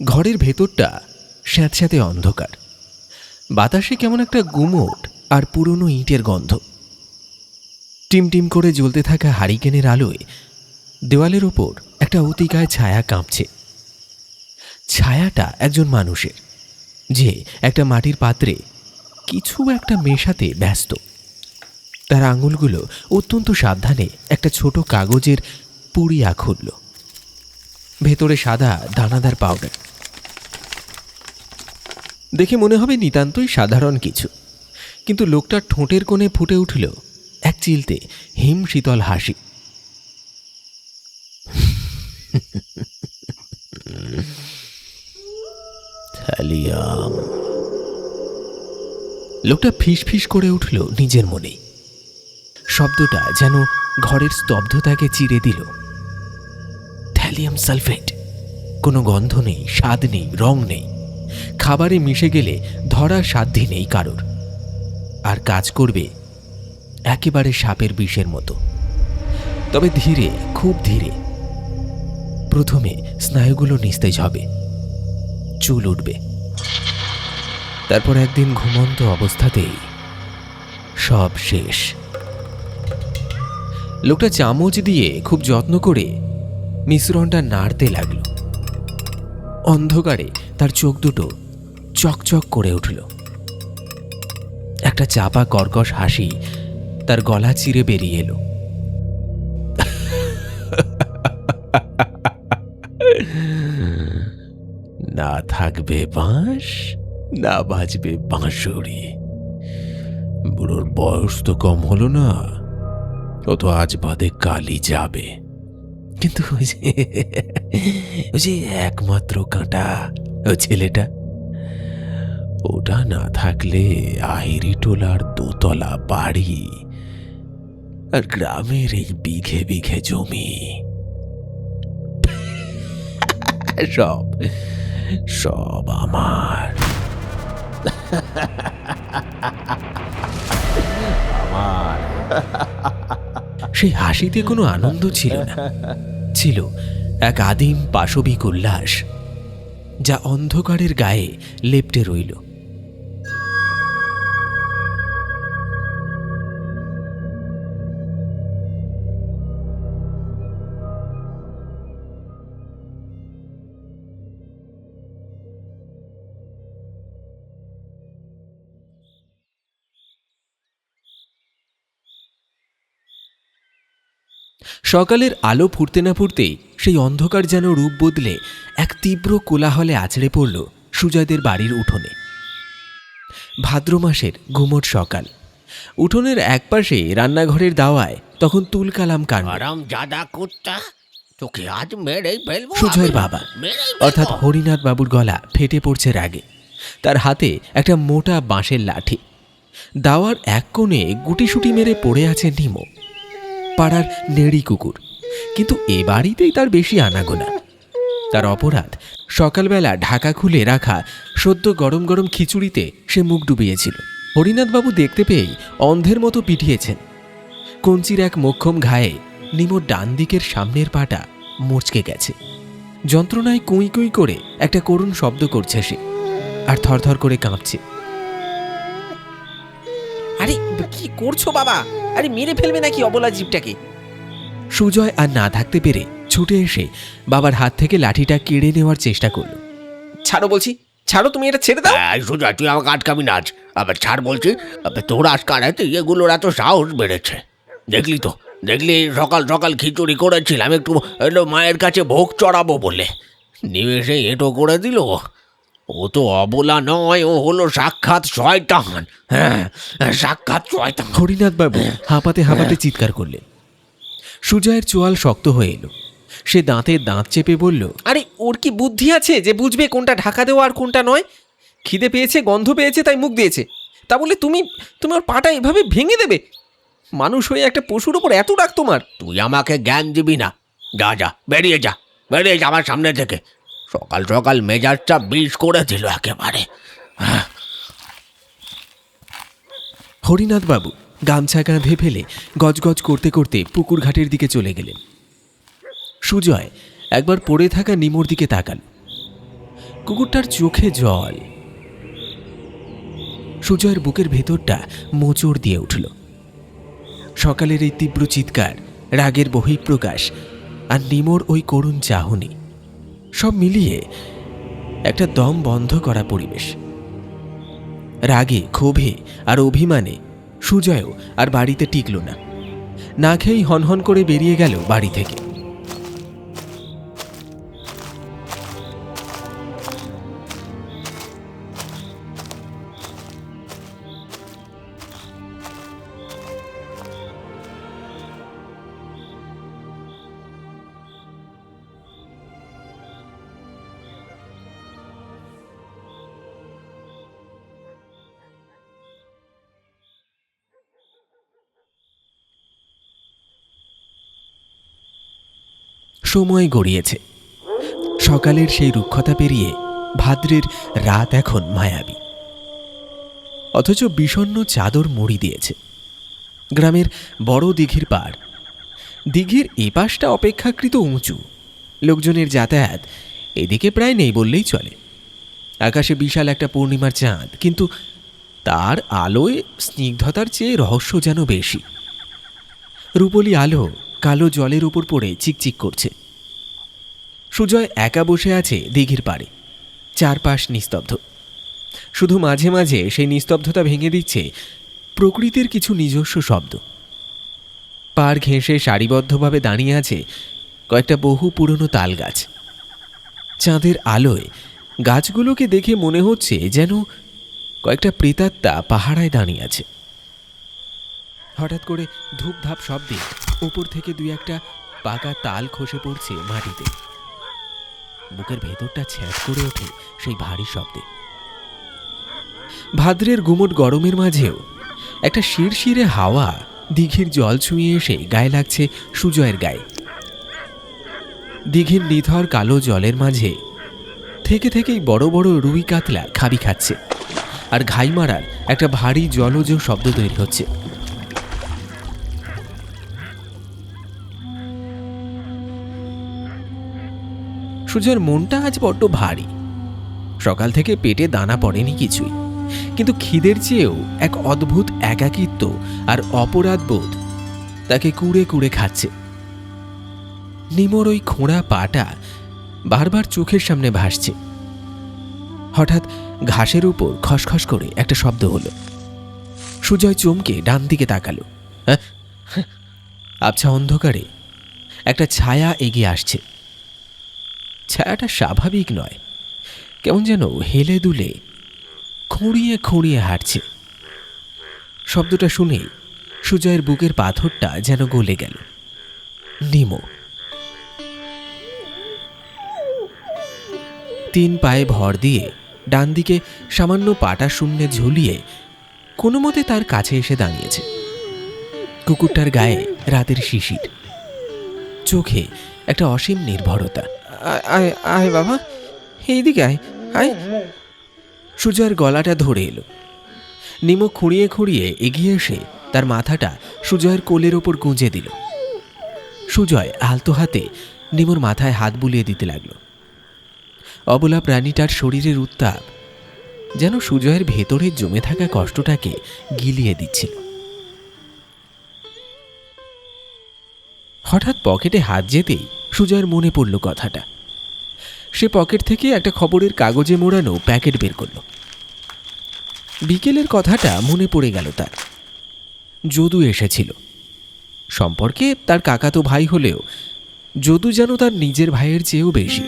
ঘরের ভেতরটা স্যাঁতস্যাঁতে অন্ধকার। বাতাসে কেমন একটা গুমোট আর পুরনো ইটের গন্ধ। টিমটিম করে জ্বলতে থাকা হারিকেনের আলোয় দেওয়ালের ওপর একটা অতিকায় ছায়া কাঁপছে। ছায়াটা একজন মানুষের, যে একটা মাটির পাত্রে কিছু একটা মেশাতে ব্যস্ত। তার আঙুলগুলো অত্যন্ত সাবধানে একটা ছোট কাগজের পুড়িয়া খুলল। ভেতরে সাদা দানাদার পাউডার। দেখে মনে হবে নিতান্তই সাধারণ কিছু, কিন্তু লোকটার ঠোঁটের কোণে ফুটে উঠল এক চিলতে হিম শীতল হাসি। থ্যালিয়াম। লোকটা ফিস ফিস করে উঠল নিজের মনেই। শব্দটা যেন ঘরের স্তব্ধতাকে চিরে দিল। Thallium sulphate. কোনো গন্ধ নেই, স্বাদ নেই, রং নেই। খাবারে মিশে গেলে ধরার সাধ্যি নেই কারোর। আর কাজ করবে একেবারে সাপের বিষের মতো। তবে ধীরে, খুব ধীরে। প্রথমে স্নায়ুগুলো নিস্তেজ হবে, চুল উঠবে। তারপর একদিন ঘুমন্ত অবস্থাতেই সব শেষ। লোকটা চামচ দিয়ে খুব যত্ন করে মিশ্রণটা নাড়তে লাগল। অন্ধকারে তার চোখ দুটো চকচক করে উঠল। একটা চাপা কর্কশ হাসি তার গলা চিরে বেরিয়ে এলো। না থাকবে বাঁশ, না বাজবে বাঁশরি। বুড়োর বয়স তো কম হলো না, অত আজ বাদে কালই যাবে। কিন্তু ওই যে একমাত্র কাঁটা, ও ছেলেটা, ওটা না থাকলে আহিরি টোলার দোতলা বাড়ি আর গ্রামের এই বিঘে বিঘে জমি সব সব আমার। আমার সেই হাসিতে কোনো আনন্দ ছিল না, ছিল এক আদিম পাশবিক উল্লাস, যা অন্ধকারের গায়ে লেপ্টে রইল। সকালের আলো ফুটতে না ফুটতেই সেই অন্ধকার যেন রূপ বদলে এক তীব্র কোলাহলে আছড়ে পড়ল সুজয়দের বাড়ির উঠোনে। ভাদ্র মাসের গুমোট সকাল। উঠোনের একপাশে রান্নাঘরের দাওয়ায় তখন তুলকালাম কাণ্ড। সুজয়ের বাবা অর্থাৎ হরিনাথ বাবুর গলা ফেটে পড়ছে রাগে। তার হাতে একটা মোটা বাঁশের লাঠি। দাওয়ার এক কোণে গুটিসুটি মেরে পড়ে আছে নিমো, পাড়ার নেড়ি কুকুর। কিন্তু এ বাড়িতেই তার বেশি আনাগোনা। তার অপরাধ, সকালবেলা ঢাকা খুলে রাখা সদ্য গরম গরম খিচুড়িতে সে মুখ ডুবিয়েছিল। হরিনাথবাবু দেখতে পেয়েই অন্ধের মতো পিটিয়েছেন। কঞ্চির এক মোক্ষম ঘায়ে নিমোর ডান দিকের সামনের পাটা মুচকে গেছে। যন্ত্রণায় কুঁই কুঁই করে একটা করুণ শব্দ করছে সে, আর থরথর করে কাঁপছে। আরে কি করছো বাবা? আরে মেরে ফেলবে নাকি অবলা জীবটাকে? সুজয় আর না থাকতে পেরে ছুটে এসে বাবার হাত থেকে লাঠিটা কেড়ে নেওয়ার চেষ্টা করল। ছাড়ো বলছি, ছাড়ো, তুমি এটা ছেড়ে দাও। সুজয়, তুই আমাকে আটকাবি না আজ। আবার ছাড় বলছি। তোর আজকারাতে এগুলোর এত সাহস বেড়েছে। দেখলি সকাল সকাল খিচুড়ি করেছিলাম একটু মায়ের কাছে ভোগ চড়াবো বলে, নিমেষে এটো করে দিল। ও তো অবলা নয়, ও হলো সাক্ষাৎ শয়তান। হ্যাঁ, সাক্ষাৎ শয়তান। হরিনাথবাবু হাঁপাতে হাঁপাতে চিৎকার করলেন। সুজয়ের চোয়াল শক্ত হয়ে এলো। সে দাঁতে দাঁত চেপে বলল, আরে ওর কি বুদ্ধি আছে যে বুঝবে কোনটা ঢাকা দেওয়া আর কোনটা নয়? খিদে পেয়েছে, গন্ধ পেয়েছে, তাই মুখ দিয়েছে। তা বলে তুমি ওর পাটা এভাবে ভেঙে দেবে? মানুষ হয়ে একটা পশুর উপর এত রাগ তোমার? তুই আমাকে জ্ঞান দিবি না। যা, বেরিয়ে যা আমার সামনে থেকে। সকাল সকাল মেজাজটা বিষ করে দিল একেবারে। হরিনাথবাবু গামছা কাঁধে ফেলে গজগজ করতে করতে পুকুর ঘাটের দিকে চলে গেলেন। সুজয় একবার পড়ে থাকা নিমোর দিকে তাকাল। কুকুরটার চোখে জল। সুজয়ের বুকের ভেতরটা মোচড় দিয়ে উঠল। সকালের এই তীব্র চিৎকার, রাগের বহিঃপ্রকাশ আর নিমোর ওই করুণ চাহনি, সব মিলিয়ে একটা দম বন্ধ করা পরিবেশ। রাগে, ক্ষোভে আর অভিমানে সুজয়ও আর বাড়িতে টিকল না। না খেয়েই হনহন করে বেরিয়ে গেল বাড়ি থেকে। সময় গড়িয়েছে। সকালের সেই রুক্ষতা পেরিয়ে ভাদ্রের রাত এখন মায়াবী, অথচ বিষণ্ণ চাদর মুড়ি দিয়েছে। গ্রামের বড় দিঘির পাড়। দিঘির এপাশটা অপেক্ষাকৃত উঁচু, লোকজনের যাতায়াত এদিকে প্রায় নেই বললেই চলে। আকাশে বিশাল একটা পূর্ণিমার চাঁদ, কিন্তু তার আলোয় স্নিগ্ধতার চেয়ে রহস্য যেন বেশি। রূপলি আলো কালো জলের উপর পড়ে চিকচিক করছে। সুজয় একা বসে আছে দিঘির পাড়ে, চারপাশ নিস্তব্ধ। শুধু মাঝে মাঝে সেই নিস্তব্ধতা ভেঙে দিচ্ছে প্রকৃতির কিছু নিজস্ব শব্দ। পাড় ঘেঁষে সারিবদ্ধভাবে দাঁড়িয়ে আছে কয়েকটা বহু পুরনো তাল গাছ। চাঁদের আলোয় গাছগুলোকে দেখে মনে হচ্ছে যেন কয়েকটা প্রেতাত্মা পাহাড়ায় দাঁড়িয়ে আছে। হঠাৎ করে ধূপধাপ শব্দে উপর থেকে দুই একটা পাকা তাল খসে পড়ছে মাটিতে। বুকের ভেতরটা ছ্যাঁচ করে ওঠে সেই ভারী শব্দে। ভাদ্রের গুমোট গরমের মাঝেও একটা শিরশিরে হাওয়া দিঘির জল ছুঁয়ে এসে গায়ে লাগছে সুজয়ের গায়ে। দিঘির নিথর কালো জলের মাঝে থেকে থেকেই বড় বড় রুই কাতলা খাবি খাচ্ছে, আর ঘাই মারার একটা ভারী জলজ শব্দ তৈরি হচ্ছে। সুজয়ের মনটা আজ বড্ড ভারী। সকাল থেকে পেটে দানা পড়েনি কিছুই, কিন্তু খিদের চেয়েও এক অদ্ভুত একাকিত্ব আর অপরাধ বোধ তাকে কুড়ে কুড়ে খাচ্ছে। নিমোর ওই খোঁড়া পাটা বারবার চোখের সামনে ভাসছে। হঠাৎ ঘাসের উপর খসখস করে একটা শব্দ হলো। সুজয় চমকে ডান দিকে তাকালো। আবছা অন্ধকারে একটা ছায়া এগিয়ে আসছে। ছায়াটা স্বাভাবিক নয়, কেমন যেন হেলে দুলে খুঁড়িয়ে খুঁড়িয়ে হাঁটছে। শব্দটা শুনে সুজয়ের বুকের পাথরটা যেন গলে গেল। নিমো। 3 পায়ে ভর দিয়ে ডান দিকে সামান্য পাটা শূন্যে ঝুলিয়ে কোনো মতে তার কাছে এসে দাঁড়িয়েছে। কুকুরটার গায়ে রাতের শিশির, চোখে একটা অসীম নির্ভরতা। আয় আয় বাবা, এইদিকে আয় আয়। সুজয়ের গলাটা ধরে এলো। নিমো খুঁড়িয়ে খুঁড়িয়ে এগিয়ে এসে তার মাথাটা সুজয়ের কোলের ওপর গুঁজে দিল। সুজয় আলতো হাতে নিমোর মাথায় হাত বুলিয়ে দিতে লাগলো। অবলা প্রাণীটার শরীরের উত্তাপ যেন সুজয়ের ভেতরে জমে থাকা কষ্টটাকে গিলিয়ে দিচ্ছিল। হঠাৎ পকেটে হাত যেতেই সুজয়ের মনে পড়ল কথাটা। সে পকেট থেকে একটা খবরের কাগজে মোড়ানো প্যাকেট বের করল। বিকেলের কথাটা মনে পড়ে গেল তার। যদু এসেছিল। সম্পর্কে তার কাকাতো ভাই হলেও যদু যেন তার নিজের ভাইয়ের চেয়েও বেশি।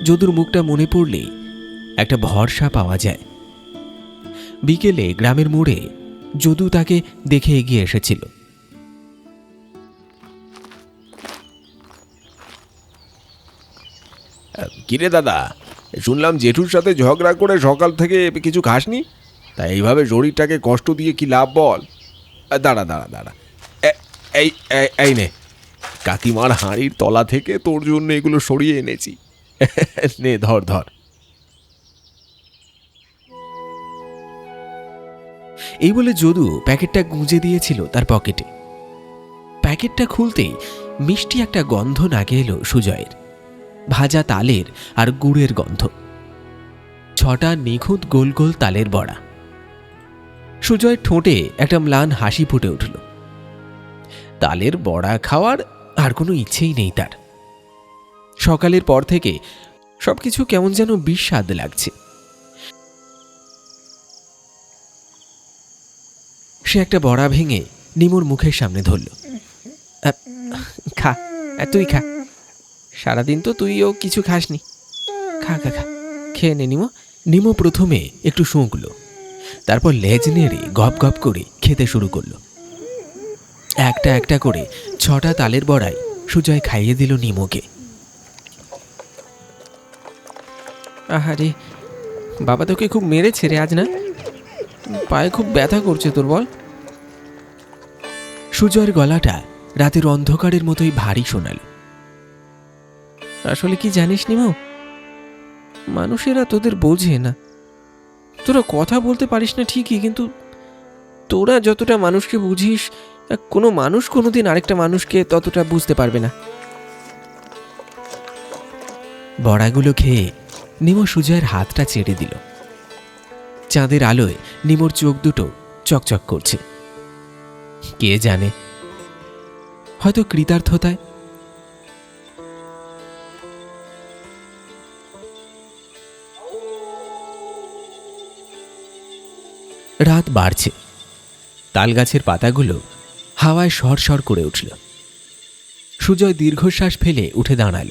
যদুর মুখটা মনে পড়লেই একটা ভরসা পাওয়া যায়। বিকেলে গ্রামের মোড়ে যদু তাকে দেখে এগিয়ে এসেছিল। কিরে দাদা, শুনলাম জেঠুর সাথে ঝগড়া করে সকাল থেকে কিছু খাসনি, তাই এইভাবে শরীরটাকে কষ্ট দিয়ে কি লাভ বল? দাঁড়া দাঁড়া দাঁড়া, এই এই নে, কাকিমার হাঁড়ির তলা থেকে তোর জন্য এগুলো সরিয়ে এনেছি। নে ধর ধর। এই বলে যদু প্যাকেটটা গুঁজে দিয়েছিল তার পকেটে। প্যাকেটটা খুলতেই মিষ্টি একটা গন্ধ নাকে এলো সুজয়ের। ভাজা তালের আর গুড়ের গন্ধ। 6টা নিখুঁত গোল গোল তালের বড়া। সুজয়ের ঠোঁটে একটা ম্লান হাসি ফুটে উঠল। তালের বড়া খাওয়ার আর কোনো ইচ্ছেই নেই তার। সকালের পর থেকে সবকিছু কেমন যেন বিস্বাদ লাগছে। সে একটা বড়া ভেঙে নিমোর মুখের সামনে ধরল। খা, তুই খা, সারাদিন তো তুইও কিছু খাসনি, খা খা খা, খেয়ে নে নিমো। নিমো প্রথমে একটু শুঁকল, তারপর লেজ নেড়ে গপ গপ করে খেতে শুরু করলো। একটা একটা করে 6টা তালের বড়াই সুজয় খাইয়ে দিল নিমোকে। আহারে, বাবা তোকে খুব মেরেছে রে আজ, না? পায়ে খুব ব্যথা করছে তোর, বল? সুজয়ের গলাটা রাতের অন্ধকারের মতোই ভারী শোনাল। আসলে কি জানিস নিমো, মানুষেরা তোদের বোঝে না। তোরা কথা বলতে পারিস না ঠিকই, কিন্তু তোরা যতটা মানুষকে বুঝিস, কোনো মানুষ কোনোদিন আরেকটা মানুষকে ততটা বুঝতে পারবে না। বড়াগুলো খেয়ে নিমো সুজয়ের হাতটা চেড়ে দিল। চাঁদের আলোয় নিমোর চোখ দুটো চকচক করছে। কে জানে, হয়তো কৃতার্থতায়। রাত বাড়ছে। তালগাছের পাতাগুলো হাওয়ায় সরসর করে উঠল। সুজয় দীর্ঘশ্বাস ফেলে উঠে দাঁড়াল।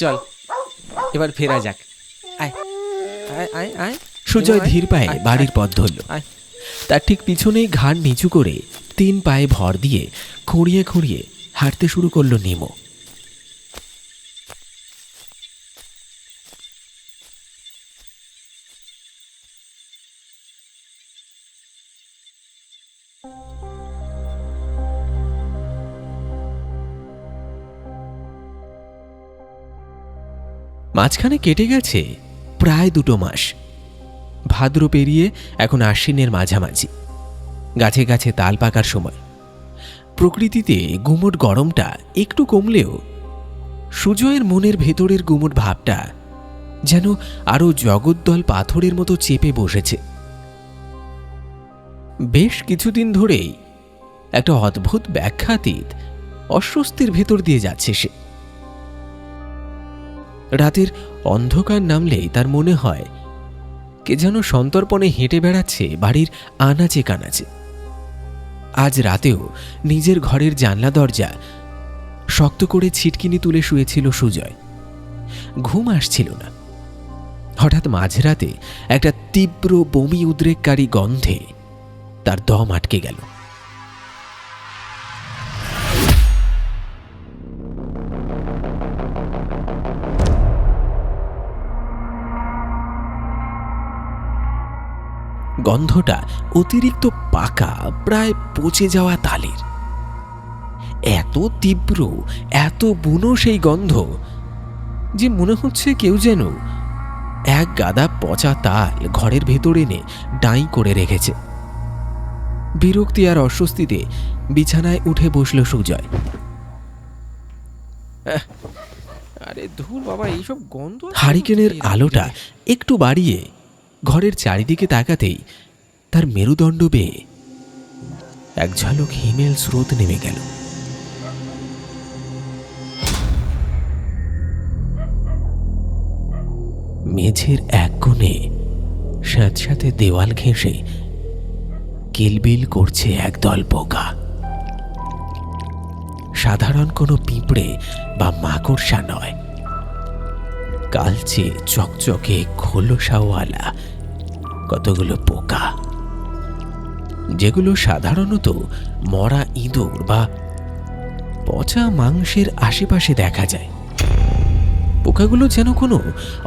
চল, এবার ফেরা যাক। আয় আয় আয় আয়। সুজয় ধীর পায়ে বাড়ির পথ ধরল। তার ঠিক পিছনেই ঘাড় নিচু করে 3 পায়ে ভর দিয়ে খুঁড়িয়ে খুঁড়িয়ে হাঁটতে শুরু করলো নিমো। মাঝখানে কেটে গেছে প্রায় 2 মাস। ভাদ্র পেরিয়ে এখন আশ্বিনের মাঝামাঝি। গাছে গাছে তাল পাকার সময়। প্রকৃতিতে গুমোট গরমটা একটু কমলেও সুজয়ের মনের ভেতরের গুমোট ভাবটা যেন আরো জগদ্দল পাথরের মতো চেপে বসেছে। বেশ কিছুদিন ধরেই একটা অদ্ভুত ব্যাখ্যাতীত অস্বস্তির ভেতর দিয়ে যাচ্ছে সে। রাতের অন্ধকার নামলেই তার মনে হয় কে যেন সন্তর্পণে হেঁটে বেড়াচ্ছে বাড়ির আনাচে কানাচে। আজ রাতেও নিজের ঘরের জানলা দরজা শক্ত করে ছিটকিনি তুলে শুয়েছিল সুজয়। ঘুম আসছিল না। হঠাৎ মাঝরাতে একটা তীব্র বমি উদ্রেককারী গন্ধে তার দম আটকে গেল। গন্ধটা অতিরিক্ত পাকা, প্রায় পচে যাওয়া তালের। এত তীব্র, এত বুনো সেই গন্ধ যে মনে হচ্ছে কেউ যেন এক গাদা পচা তাল ঘরের ভেতরে এনে ডাঁই করে রেখেছে। বিরক্তি আর অস্বস্তিতে বিছানায় উঠে বসল সুজয়। আরে ধুর বাবা, এইসব গন্ধ। হারিকেনের আলোটা একটু বাড়িয়ে ঘরের চারিদিকে তাকাতেই তার মেরুদণ্ড বেয়ে এক ঝলক হিমেল স্রোত নেমে গেল। মেঝের এক কোণে স্যাঁতস্যাঁতে দেওয়াল ঘেঁষে কিলবিল করছে একদল পোকা। সাধারণ কোনো পিঁপড়ে বা মাকড়সা নয়, কালচে চকচকে খোলসাওয়ালা কতগুলো পোকা, যেগুলো সাধারণত মরা ইঁদুর বা পচা মাংসের আশেপাশে দেখা যায়। পোকাগুলো যেন কোনো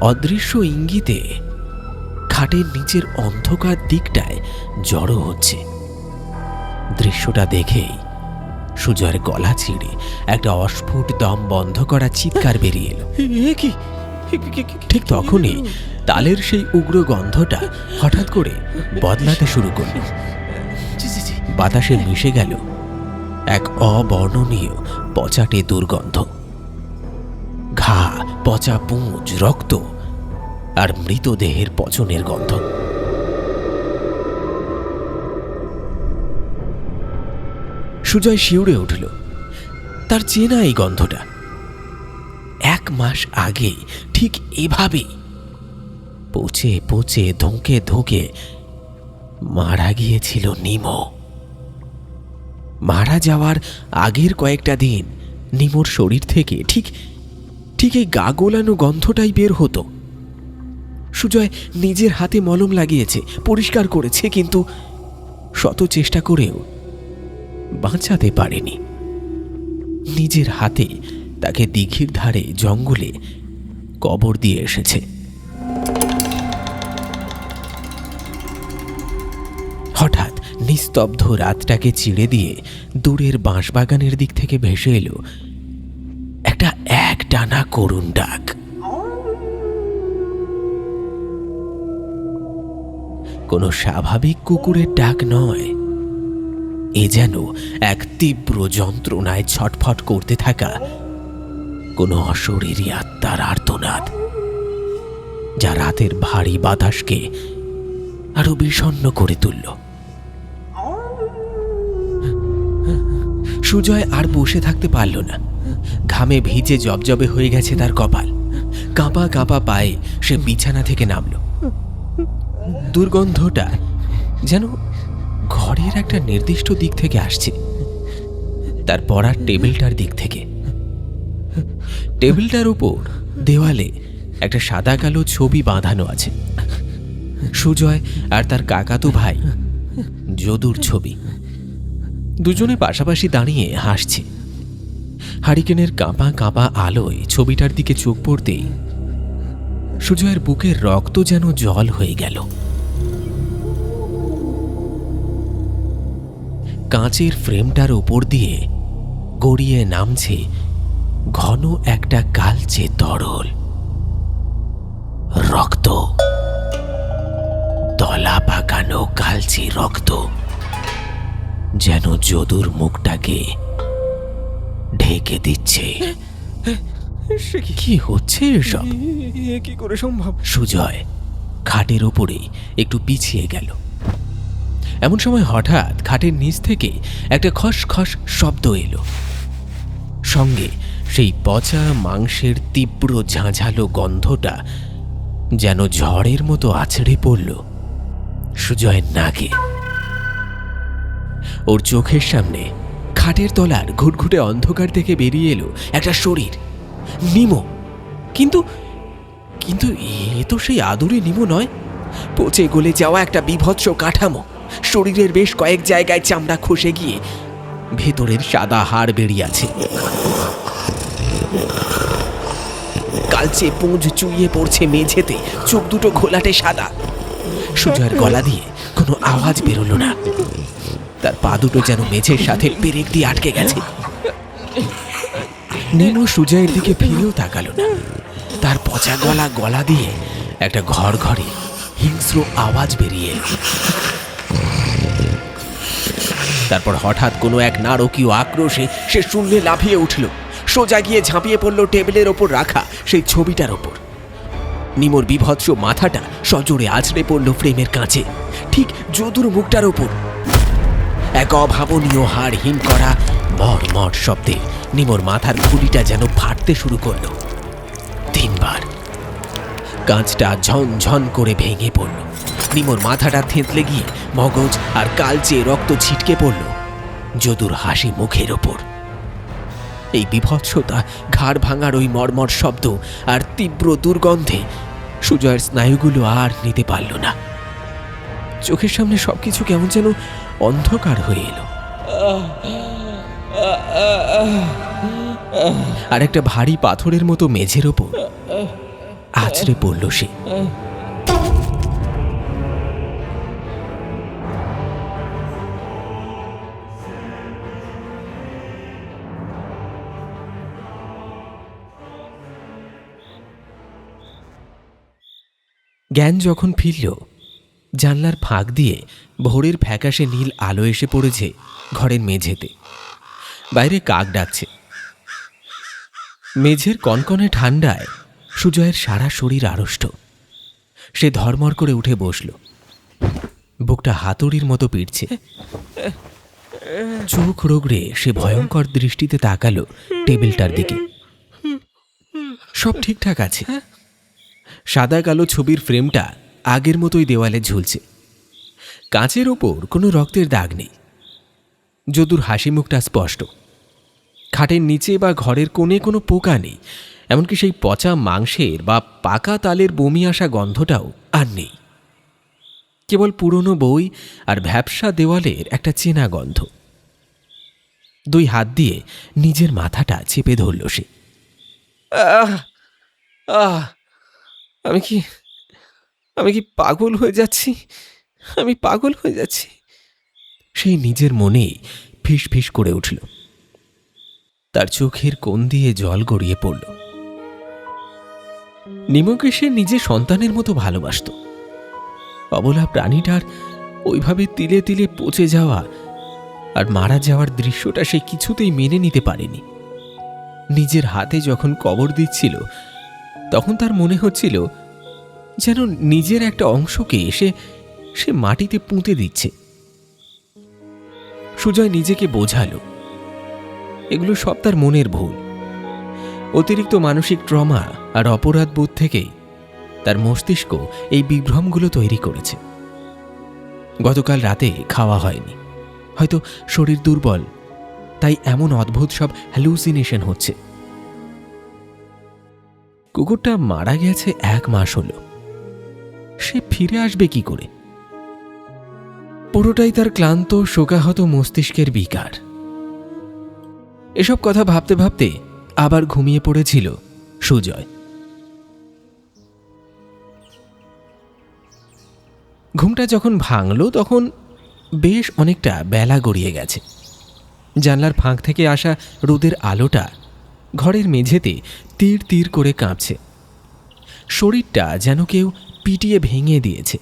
অদৃশ্য ইঙ্গিতে খাটের নিচের অন্ধকার দিকটায় জড়ো হচ্ছে। দৃশ্যটা দেখেই সুজয়ের গলা ছিঁড়ে একটা অস্ফুট দম বন্ধ করা চিৎকার বেরিয়ে এলো। ঠিক তখনই তালের সেই উগ্র গন্ধটা হঠাৎ করে বদলাতে শুরু করল। বাতাসে মিশে গেল এক অবর্ণনীয় পচাটে দুর্গন্ধ। পচা পুঁজ, রক্ত আর মৃতদেহের পচনের গন্ধ। সুজয় শিউরে উঠল। তার চেনা এই গন্ধটা। 1 মাস আগে ঠিক এভাবেই পচে পচে ধোঁকে ধোঁকে মারা গিয়েছিল নিমো। মারা যাওয়ার আগের কয়েকটা দিন নিমোর শরীর থেকে ঠিক এই গা গোলানো গন্ধটাই বের হতো। সুজয় নিজের হাতে মলম লাগিয়েছে, পরিষ্কার করেছে, কিন্তু শত চেষ্টা করেও বাঁচাতে পারেনি। নিজের হাতে তাকে দিঘির ধারে জঙ্গলে কবর দিয়ে এসেছে। হঠাৎ নিস্তব্ধ রাতটাকে চিড়ে দিয়ে দূরের বাঁশবাগানের দিক থেকে ভেসে এলো একটা একটানা করুণ ডাক। কোনো স্বাভাবিক কুকুরের ডাক নয়, এ যেন এক তীব্র যন্ত্রণায় ছটফট করতে থাকা কোনো অশরীরী আত্মার আর্তনাদ, যা রাতের ভারী বাতাসকে আরো বিষণ্ণ করে তুলল। সুজয় আর বসে থাকতে পারল না। ঘামে ভিজে জবজবে হয়ে গেছে তার কপাল। কাঁপা কাঁপা পায়ে সে বিছানা থেকে নামল। দুর্গন্ধটা যেন ঘরের একটা নির্দিষ্ট দিক থেকে আসছে, তার পড়ার টেবিলটার দিক থেকে। টেবিলটার উপর দেওয়ালে একটা সাদা কালো ছবি বাঁধানো আছে, সুজয় আর তার কাকাতো ভাই যদুর ছবি। দুজনে পাশাপাশি দাঁড়িয়ে হাসছে। হারিকেনের কাঁপা কাঁপা আলোয় ছবিটার দিকে চোখ পড়তেই সুজয়ের বুকের রক্ত যেন জল হয়ে গেল। কাঁচের ফ্রেমটার উপর দিয়ে গড়িয়ে নামছে ঘন একটা কালচে তরল রক্ত, দলা পাকানো কালচে রক্ত, যেন যদুর মুখটাকে ঢেকে দিচ্ছে। কি হচ্ছে এসব? কি করে সম্ভব? সুজয় খাটের উপরে একটু পিছিয়ে গেল। এমন সময় হঠাৎ খাটের নিচ থেকে একটা খসখস শব্দ এলো, সঙ্গে সেই পচা মাংসের তীব্র ঝাঁঝালো গন্ধটা যেন ঝড়ের মতো আছড়ে পড়ল সুজয়ের নাকে। ওর চোখের সামনে খাটের তলার ঘুটঘুটে অন্ধকার থেকে বেরিয়ে এলো একটা শরীর, নিমো। কিন্তু কিন্তু এ তো সেই আদুরে নিমো নয়, পচে গলে যাওয়া একটা বীভৎস কাঠামো। শরীরের বেশ কয়েক জায়গায় চামড়া খসে গিয়ে ভেতরের সাদা হাড় বেরিয়ে আছে। কালচে পুঁজ চুইয়ে পড়ছে মেঝেতে, চোখ দুটো ঘোলাটে সাদা। সুজয়ের গলা দিয়ে কোনো আওয়াজ বেরোলো না, তার পা দুটো যেন মেঝের সাথে পেরেক দিয়ে আটকে গেছে। নিমো সুজয়ের দিকে ফিরেও তাকালো না। তার পচা গলা দিয়ে একটা ঘর ঘরে হিংস্র আওয়াজ বেরিয়ে এলো। তারপর হঠাৎ কোনো এক নারকীয় আক্রোশে সে শূন্যে লাফিয়ে উঠল, সোজা গিয়ে ঝাঁপিয়ে পড়ল টেবিলের ওপর রাখা সেই ছবিটার ওপর। নিমোর বিভৎস মাথাটা সজোরে আছড়ে পড়ল ফ্রেমের কাছে, ঠিক যদুর মুখটার ওপর। এক অভাবনীয় হাড় হিম করা মর শব্দে নিমোর মাথার খুলিটা যেন ফাটতে শুরু করল 3 বার। কাঁচটা ঝনঝন করে ভেঙে পড়ল। নিমোর মাথাটা থেঁতলে গিয়ে মগজ আর কালচে রক্ত ছিটকে পড়ল যদুর হাসি মুখের ওপর। এই বিভৎসতা, ঘাড় ভাঙার ওই মর্মর শব্দ আর তীব্র দুর্গন্ধে সুজয়ের স্নায়ুগুলো আর নিতে পারল না। চোখের সামনে সবকিছু কেমন যেন অন্ধকার হয়ে এলো। আর একটা ভারী পাথরের মতো মেঝের ওপর আছড়ে পড়ল সে। জ্ঞান যখন ফিরল, জানলার ফাঁক দিয়ে ভোরের ফ্যাকাশে নীল আলো এসে পড়েছে ঘরের মেঝেতে। বাইরে কাক ডাকছে। মেঝের কনকনে ঠান্ডায় সুজয়ের সারা শরীর আড়ষ্ট। সে ধর্মর করে উঠে বসল। বুকটা হাতুড়ির মতো পিটছে। চোখ রোগড়ে সে ভয়ঙ্কর দৃষ্টিতে তাকালো টেবিলটার দিকে। সব ঠিকঠাক আছে। সাদা কালো ছবির ফ্রেমটা আগের মতোই দেওয়ালে ঝুলছে। কাঁচের ওপর কোনো রক্তের দাগ নেই। যদুর হাসি মুখটা স্পষ্ট। খাটের নিচে বা ঘরের কোণে কোনো পোকা নেই, এমনকি সেই পচা মাংসের বা পাকা তালের বমি আসা গন্ধটাও আর নেই। কেবল পুরনো বই আর ভ্যাপসা দেওয়ালের একটা চেনা গন্ধ। দুই হাত দিয়ে নিজের মাথাটা চেপে ধরল সে। আহ আহ আমি কি পাগল হয়ে যাচ্ছি? আমি পাগল হয়ে যাচ্ছি। সেই নিজের মনেই ফিস ফিস করে উঠল। তার চোখের কোণ দিয়ে জল গড়িয়ে পড়ল। নিমকে সে নিজে সন্তানের মতো ভালোবাসত। অবলা প্রাণীটার ওইভাবে তিলে তিলে পচে যাওয়া আর মারা যাওয়ার দৃশ্যটা সে কিছুতেই মেনে নিতে পারেনি। নিজের হাতে যখন কবর দিচ্ছিল তখন তার মনে হচ্ছিল যেন নিজের একটা অংশকে সে মাটিতে পুঁতে দিচ্ছে। সুজয় নিজেকে বোঝালো এগুলো সব তার মনের ভুল। অতিরিক্ত মানসিক ট্রমা আর অপরাধ বোধ থেকেই তার মস্তিষ্ক এই বিভ্রমগুলো তৈরি করেছে। গতকাল রাতে খাওয়া হয়নি, হয়তো শরীর দুর্বল, তাই এমন অদ্ভুত সব হ্যালুসিনেশন হচ্ছে। কুকুরটা মারা গেছে 1 মাস হলো। সে ফিরে আসবে কি করে? পুরোটাই তার ক্লান্ত শোকাহত মস্তিষ্কের বিকার। এসব কথা ভাবতে ভাবতে আবার ঘুমিয়ে পড়েছিল সুজয়। ঘুমটা যখন ভাঙল তখন বেশ অনেকটা বেলা গড়িয়ে গেছে। জানলার ফাঁক থেকে আসা রোদের আলোটা ঘরের মেঝেতে তীর তীর করে কাঁপছে। শরীরটা যেন কেউ পিটিয়ে ভেঙে দিয়েছে।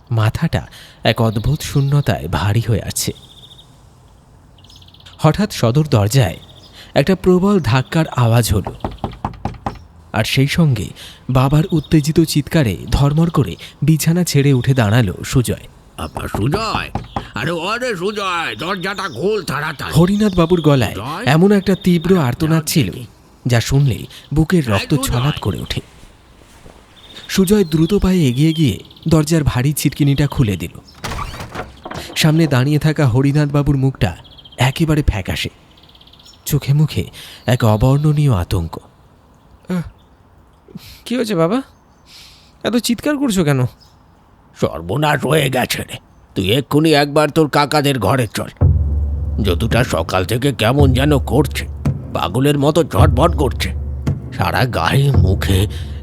মাথাটা এক অদ্ভুত শূন্যতায় ভারী হয়ে আসছে। হঠাৎ সদর দরজায় একটা প্রবল ধাক্কার আওয়াজ হলো, আর সেই সঙ্গে বাবার উত্তেজিত চিৎকারে ধর্মর করে বিছানা ছেড়ে উঠে দাঁড়ালো সুজয়। সুজয়, আরে ওরে সুজয়, দরজাটা খোল তাড়াতাড়ি। হরিনাথ বাবুর গলায় এমন একটা তীব্র আর্তনাদ ছিল যা শুনলে বুকের রক্ত ছলাৎ করে ওঠে। সুজয় দ্রুত পায়ে এগিয়ে গিয়ে দরজার ভারী ছিটকিনিটা খুলে দিল। সামনে দাঁড়িয়ে থাকা হরিনাথ বাবুর মুখটা একেবারে ফ্যাকাশে, চোখে মুখে এক অবর্ণনীয় আতঙ্ক। কি হয়েছে বাবা? এত চিৎকার করছো কেন? সর্বনাশ হয়ে গেছে রে। তুই এক্ষুনি একবার তোর কাকাদের ঘরে চল। যদুটা সকাল থেকে কেমন যেন করছে, পাগলের মতো ঝটভট করছে। সারা গায়ে মুখে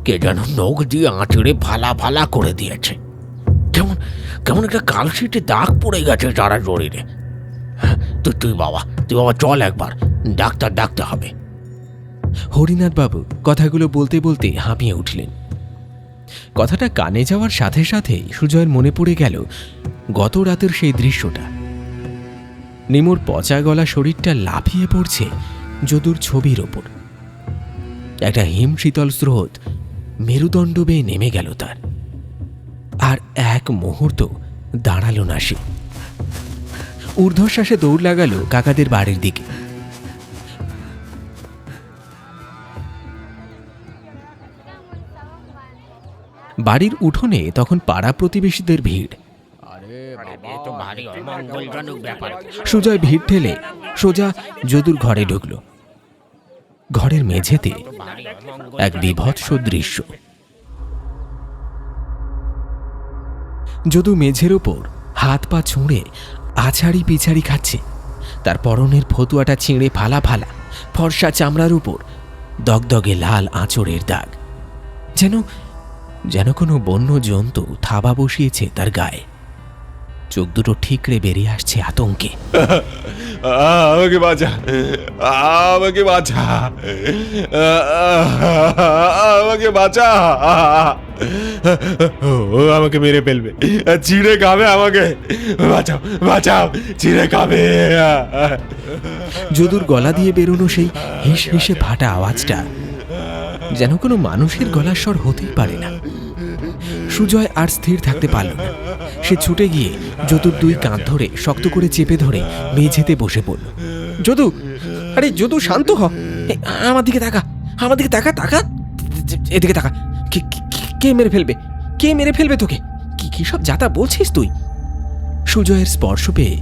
কে যেন নখ দিয়ে আঁচড়ে ফালা ফালা করে দিয়েছে। কেমন কেমন একটা কালশিটে দাগ পড়ে গেছে সারা শরীরে। তুই বাবা চল, একবার ডাক্তার ডাকতে হবে। হরিনাথ বাবু কথাগুলো বলতে বলতে হাঁপিয়ে উঠলেন। কথাটা কানে যাওয়ার সাথে সাথেই সুজয়ের মনে পড়ে গেল গত রাতের সেই দৃশ্যটা। নিমুর পচা গলা শরীরটা লাফিয়ে পড়ছে যদুর ছবির ওপর। একটা হিমশীতল স্রোত মেরুদণ্ড বেয়ে নেমে গেল তার, আর এক মুহূর্ত দাঁড়ালো না সে। ঊর্ধ্বশ্বাসে দৌড় লাগালো কাকাদের বাড়ির দিকে। বাড়ির উঠোনে তখন পাড়া প্রতিবেশীদের ভিড়। সুজয় ভিড় ঠেলে সোজা যদুর ঘরে ঢুকল। ঘরের মেঝেতে এক বিভৎস দৃশ্য। যদু মেঝের ওপর হাত পা ছুঁড়ে আছাড়ি পিছাড়ি খাচ্ছে। তার পরনের ফতুয়াটা ছিঁড়ে ফালা ফালা, ফর্সা চামড়ার উপর দগদগে লাল আঁচড়ের দাগ, যেন কোনো বন্য জন্তু থাবা বসিয়েছে তার গায়ে। চোখ দুটো ঠিকরে বেরিয়ে আসছে আতঙ্কে। আমাকে বাঁচা, আমাকে বাঁচা, আমাকে বাঁচা, ও আমাকে মেরে ফেলবে, চিড়ে খাবে আমাকে, বাঁচাও বাঁচাও, চিড়ে খাবে। যদুর গলা দিয়ে বেরোনো সেই হিস হিসে ফাটা আওয়াজটা যেন কোনো মানুষের গলার স্বর হতেই পারে না। সুজয় আর স্থির থাকতে পারল না। সে ছুটে গিয়ে যদুর দুই কাঁধ ধরে শক্ত করে চেপে ধরে মেঝেতে বসে পড়ল। যদু, আরে যদু শান্ত হ। এই, আমার দিকে তাকা, আমার দিকে তাকা, তাকা এদিকে তাকা। কে মেরে ফেলবে? কে মেরে ফেলবে তোকে? কি সব যাতা বলছিস তুই? সুজয়ের স্পর্শ পেয়ে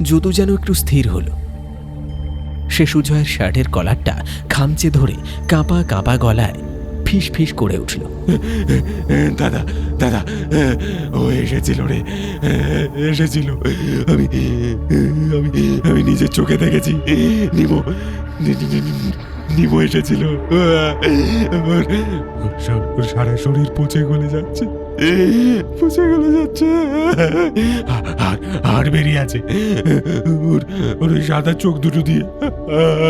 যদু যেন একটু স্থির হলো। সে সুজয়ের শার্টের কলারটা খামচে ধরে কাঁপা কাঁপা গলায় ফিস ফিস করে উঠল। দাদা দাদা, ও এসেছিল রে, এসেছিল। আমি আমি আমি নিজের চোখে দেখেছি। নিমো নিমো এসেছিল। ওর সারা শরীর পচে গলে যাচ্ছে, পচে গলে যাচ্ছে, আর বেরিয়ে আছে। ওর ওই সাদা চোখ দুটো দিয়ে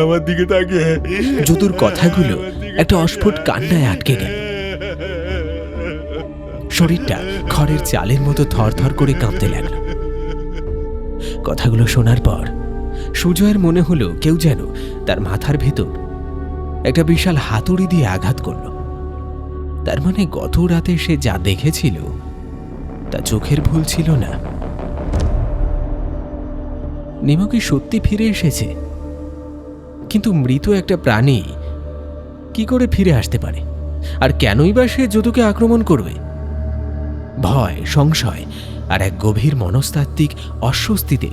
আমার দিকে তাকিয়ে যদুর কথাগুলো একটা অস্ফুট কান্নায় আটকে গেল। শরীরটা খড়ের চালের মতো থরথর করে কাঁপতে লাগল। কথাগুলো শোনার পর সুজয়ের মনে হলো কেউ যেন তার মাথার ভেতর একটা বিশাল হাতুড়ি দিয়ে আঘাত করল। তার মানে গত রাতে সে যা দেখেছিল তা চোখের ভুল ছিল না। নিমো কি সত্যি ফিরে এসেছে? কিন্তু মৃত একটা প্রাণী কি করে ফিরে আসতে পারে? আর কেনই বা সে যদুকে আক্রমণ করবে? ভয়, সংশয় আর এক গভীর মনস্তাত্ত্বিক অস্বস্তিতে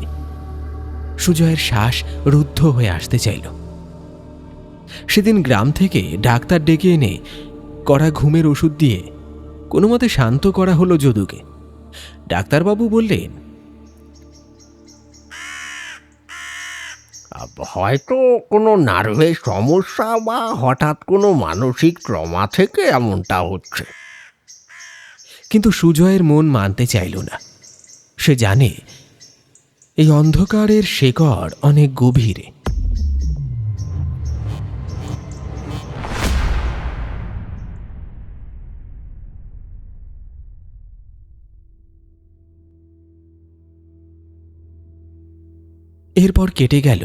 সুজয়ের শ্বাস রুদ্ধ হয়ে আসতে চাইল। সেদিন গ্রাম থেকে ডাক্তার ডেকে এনে কড়া ঘুমের ওষুধ দিয়ে কোনো মতে শান্ত করা হলো যদুকে। ডাক্তারবাবু বললেন, হয়তো কোনো নার্ভের সমস্যা বা হঠাৎ কোনো মানসিক ট্রমা থেকে এমনটা হচ্ছে। কিন্তু সুজয়ের মন মানতে চাইল না। সে জানে এই অন্ধকারের শেকড় অনেক গভীরে। এরপর কেটে গেল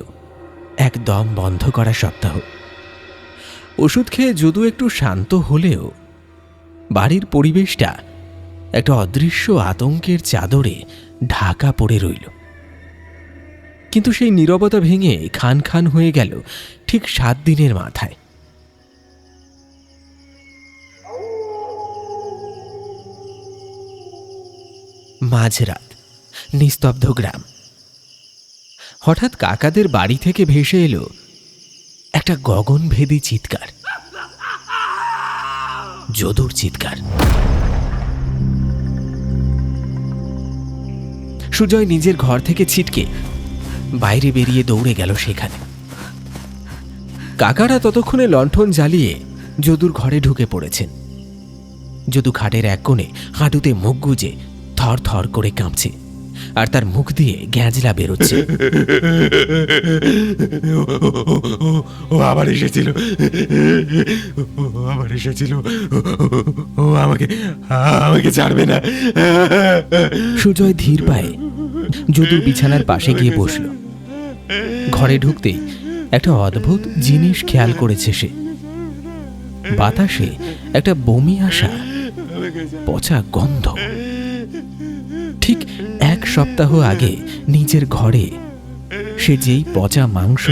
একদম বন্ধ করা সপ্তাহ। ওষুধ খেয়ে যদু একটু শান্ত হলেও বাড়ির পরিবেশটা একটা অদৃশ্য আতঙ্কের চাদরে ঢাকা পড়ে রইল। কিন্তু সেই নীরবতা ভেঙে খান খান হয়ে গেল ঠিক 7 দিনের মাথায়। মাঝরাত, নিস্তব্ধ গ্রাম। হঠাৎ কাকাদের বাড়ি থেকে ভেসে এলো একটা গগনভেদী চিৎকার, যদুর চিৎকার। সুজয় নিজের ঘর থেকে ছিটকে বাইরে বেরিয়ে দৌড়ে গেল সেখানে। কাকারা ততক্ষণে লণ্ঠন জ্বালিয়ে যদুর ঘরে ঢুকে পড়েছেন। যদু খাটের এক কোণে হাঁটুতে মুখ গুজে থর থর করে কাঁপছে, আর তার মুখ দিয়ে গ্যাঁজলা বেরোচ্ছে। ও আবার এসেছিল, ও আবার এসেছিল, ও আমাকে আমাকে ছাড়বে না। সুজয় ধীর পায়ে যদুর বিছানার পাশে গিয়ে বসল। ঘরে ঢুকতেই একটা অদ্ভুত জিনিস খেয়াল করেছে সে। বাতাসে একটা বমি আসা পচা গন্ধ। ঠিক 1 সপ্তাহ আগে নিজের ঘরে সে যেই পচা মাংস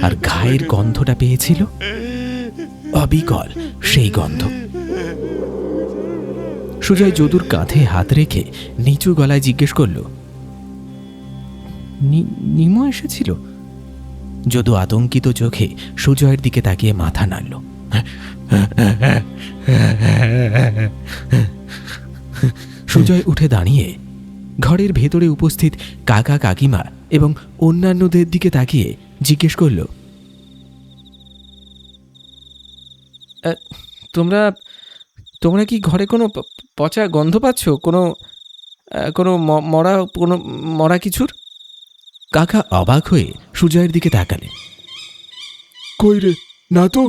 আর ঘায়ের গন্ধটা পেয়েছিল, অবিকল সেই গন্ধ। সুজয় যদুর কাঁধে হাত রেখে নিচু গলায় জিজ্ঞেস করল, নিমো এসেছিল? যদু আতঙ্কিত চোখে সুজয়ের দিকে তাকিয়ে মাথা নাড়ল। সুজয় উঠে দাঁড়িয়ে ঘরের ভেতরে উপস্থিত কাকা কাকিমা এবং অন্যান্যদের দিকে তাকিয়ে জিজ্ঞেস করল, তোমরা তোমরা কি ঘরে কোনো পচা গন্ধ পাচ্ছ? কোনো কোনো মরা কিছুর? কাকা অবাক হয়ে সুজয়ের দিকে তাকালেন। কই রে, না তো,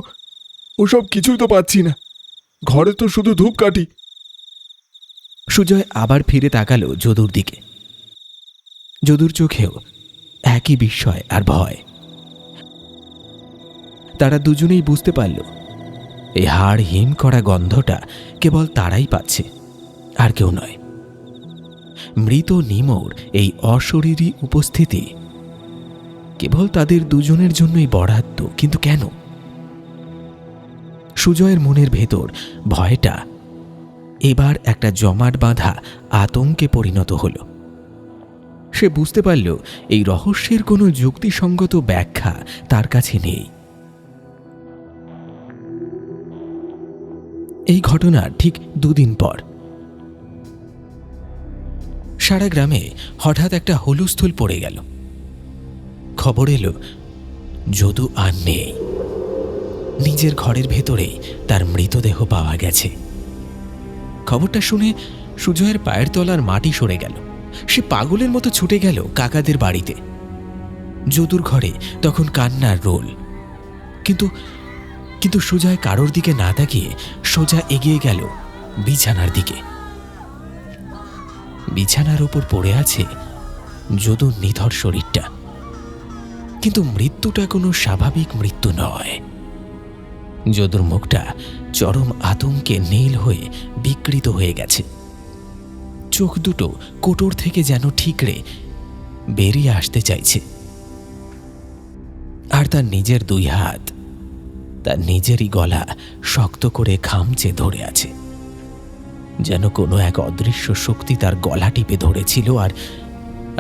ওসব কিছুই তো পাচ্ছি না। ঘরে তো শুধু ধূপকাঠি। সুজয় আবার ফিরে তাকালো যদুর দিকে। যদুর চোখেও একই বিস্ময় আর ভয়। তারা দুজনেই বুঝতে পারল এই হাড় হিম করা গন্ধটা কেবল তারাই পাচ্ছে, আর কেউ নয়। মৃত নিমোর এই অশরীরী উপস্থিতি কেবল তাদের দুজনের জন্যই বরাদ্দ। কিন্তু কেন? সুজয়ের মনের ভেতর ভয়টা এবার একটা জমাট বাঁধা আতঙ্কে পরিণত হল। সে বুঝতে পারল এই রহস্যের কোনো যুক্তিসঙ্গত ব্যাখ্যা তার কাছে নেই। এই ঘটনার ঠিক 2 দিন পর সারা গ্রামে হঠাৎ একটা হুলস্থুল পড়ে গেল। খবর এলো যদু আর নেই। নিজের ঘরের ভেতরেই তার মৃতদেহ পাওয়া গেছে। খবরটা শুনে সুজয়ের পায়ের তলার মাটি সরে গেল। সে পাগলের মতো ছুটে গেল কাকাদের বাড়িতে। যদুর ঘরে তখন কান্নার রোল। কিন্তু সুজয় কারোর দিকে না তাকিয়ে সোজা এগিয়ে গেল বিছানার দিকে। বিছানার উপর পড়ে আছে যদুর নিথর শরীরটা। কিন্তু মৃত্যুটা কোনো স্বাভাবিক মৃত্যু নয়। যদুর মুখটা চরম আতঙ্কে নীল হয়ে বিকৃত হয়ে গেছে। চোখ দুটো কোটর থেকে যেন ঠিকরে বেরিয়ে আসতে চাইছে। আর তার নিজের 2 হাত তার নিজেরই গলা শক্ত করে খামচে ধরে আছে, যেন কোনো এক অদৃশ্য শক্তি তার গলা টিপে ধরেছিল।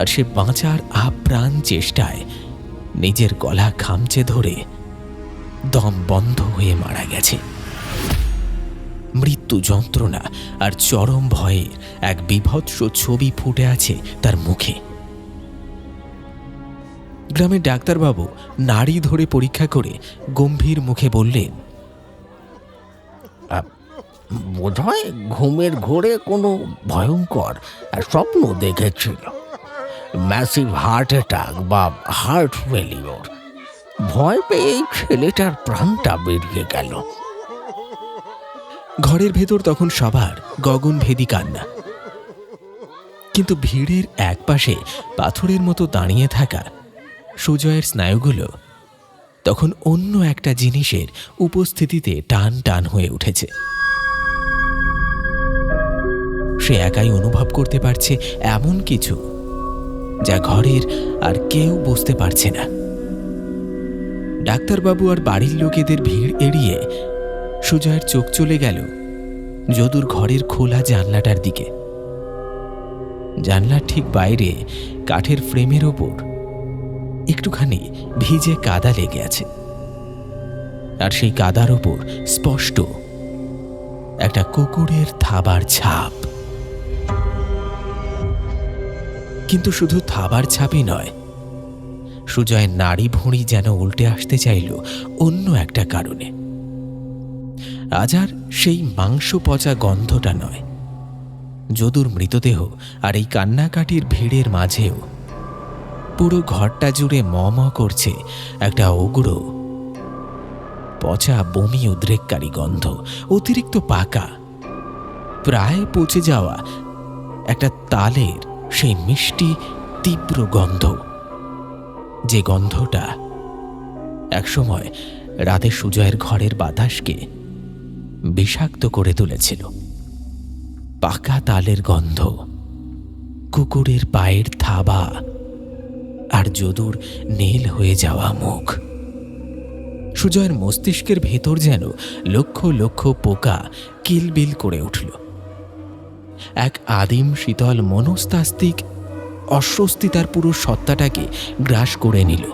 আর সে বাঁচার আপ্রাণ চেষ্টায় নিজের গলা খামচে ধরে দম বন্ধ হয়ে মারা গেছে। মৃত্যু যন্ত্রণা আর চরম ভয়ের এক বিভৎস ছবি ফুটে আছে তার মুখে। গ্রামের ডাক্তারবাবু নাড়ি ধরে পরীক্ষা করে গম্ভীর মুখে বললেন, বোধহয় ঘুমের ঘোরে কোনো ভয়ঙ্কর স্বপ্ন দেখেছিল। ম্যাসিভ হার্ট অ্যাটাক বা হার্ট ফেলিওর। ভয় পেয়ে এই ছেলেটার প্রাণটা বেরিয়ে গেল। ঘরের ভেতর তখন সবার গগনভেদী কান্না। কিন্তু ভিড়ের একপাশে পাথরের মতো দাঁড়িয়ে থাকা সুজয়ের স্নায়ুগুলো তখন অন্য একটা জিনিসের উপস্থিতিতে টান টান হয়ে উঠেছে। সে একাই অনুভব করতে পারছে এমন কিছু যা ঘরের আর কেউ বুঝতে পারছে না। ডাক্তারবাবু আর বাড়ির লোকেদের ভিড় এড়িয়ে সুজয়ের চোখ চলে গেল যদুর ঘরের খোলা জানলাটার দিকে। জানলার ঠিক বাইরে কাঠের ফ্রেমের ওপর একটুখানি ভিজে কাদা লেগে আছে। আর সেই কাদার ওপর স্পষ্ট একটা কুকুরের থাবার ছাপ। কিন্তু শুধু থাবার ছাপই নয়, সুজয়ের নাড়ি ভুঁড়ি যেন উল্টে আসতে চাইল অন্য একটা কারণে। আজ আর সেই মাংস পচা গন্ধটা নয়। যদুর মৃতদেহ আর এই কান্নাকাটির ভিড়ের মাঝেও পুরো ঘরটা জুড়ে ম ম করছে একটা উগ্র পচা বমি উদ্রেককারী গন্ধ। অতিরিক্ত পাকা, প্রায় পচে যাওয়া একটা তালের সেই মিষ্টি তীব্র গন্ধ, যে গন্ধটা একসময় রাতে সুজয়ের ঘরের বাতাসকে বিষাক্ত করে তুলেছিল। পাকা তালের গন্ধ, কুকুরের পায়ের থাবা আর যদুর নীল হয়ে যাওয়া মুখ। সুজয়ের মস্তিষ্কের ভেতর যেন লক্ষ লক্ষ পোকা কিলবিল করে উঠল। এক আদিম শীতল মনস্তাত্ত্বিক অস্বস্তি তার পুরো সত্তাটাকে গ্রাস করে নিল।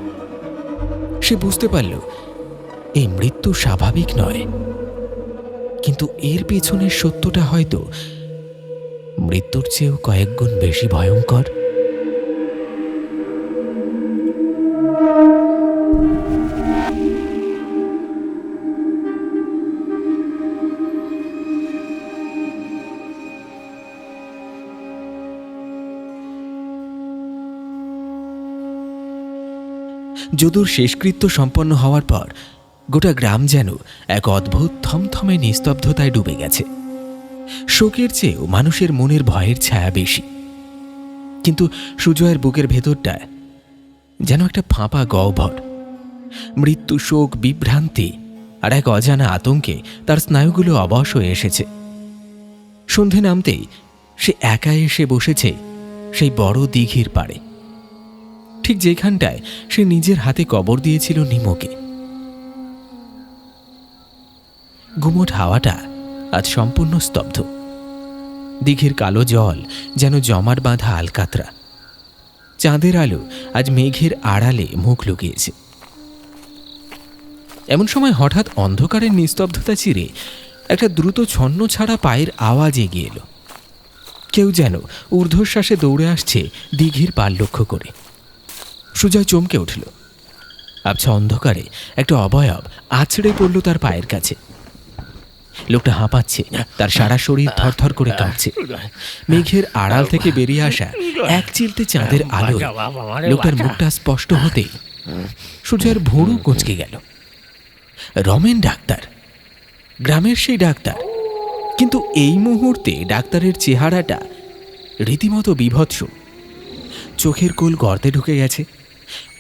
সে বুঝতে পারল এই মৃত্যু স্বাভাবিক নয়, কিন্তু এর পেছনের সত্যটা হয়তো মৃত্যুর চেয়েও কয়েক গুণ বেশি ভয়ঙ্কর। যদুর শেষকৃত্য সম্পন্ন হওয়ার পর গোটা গ্রাম যেন এক অদ্ভুত থমথমে নিস্তব্ধতায় ডুবে গেছে। শোকের চেয়েও মানুষের মনের ভয়ের ছায়া বেশি। কিন্তু সুজয়ের বুকের ভেতরটা যেন একটা ফাঁপা গহ্বর। মৃত্যু, শোক, বিভ্রান্তি আর এক অজানা আতঙ্কে তার স্নায়ুগুলো অবশ হয়ে এসেছে। সন্ধে নামতেই সে একা এসে বসেছে সেই বড় দিঘির পাড়ে, ঠিক যেখানটায় সে নিজের হাতে কবর দিয়েছিল নিমোকে। গুমোট হাওয়াটা আজ সম্পূর্ণ স্তব্ধ। দিঘির কালো জল যেন জমাট বাঁধা আলকাতরা। চাঁদের আলো আজ মেঘের আড়ালে মুখ লুকিয়েছে। এমন সময় হঠাৎ অন্ধকারের নিস্তব্ধতা চিরে একটা দ্রুত ছন্ন ছাড়া পায়ের আওয়াজ এগিয়ে এলো। কেউ যেন ঊর্ধ্বশ্বাসে দৌড়ে আসছে দিঘির পার লক্ষ্য করে। সুজয় চমকে উঠল। আবছা অন্ধকারে একটা অবয়ব আছড়ে পড়ল তার পায়ের কাছে। লোকটা হাঁপাচ্ছে, তার সারা শরীর থরথর করে কাঁপছে। মেঘের আড়াল থেকে বেরিয়ে আসা এক চিলতে চাঁদের আলো লোকটার মুখটা স্পষ্ট হতেই সুজয়ের ভুরু কুঁচকে গেল। রমেন ডাক্তার, গ্রামের সেই ডাক্তার, কিন্তু এই মুহূর্তে ডাক্তারের চেহারাটা রীতিমতো বীভৎস। চোখের কোল গর্তে ঢুকে গেছে,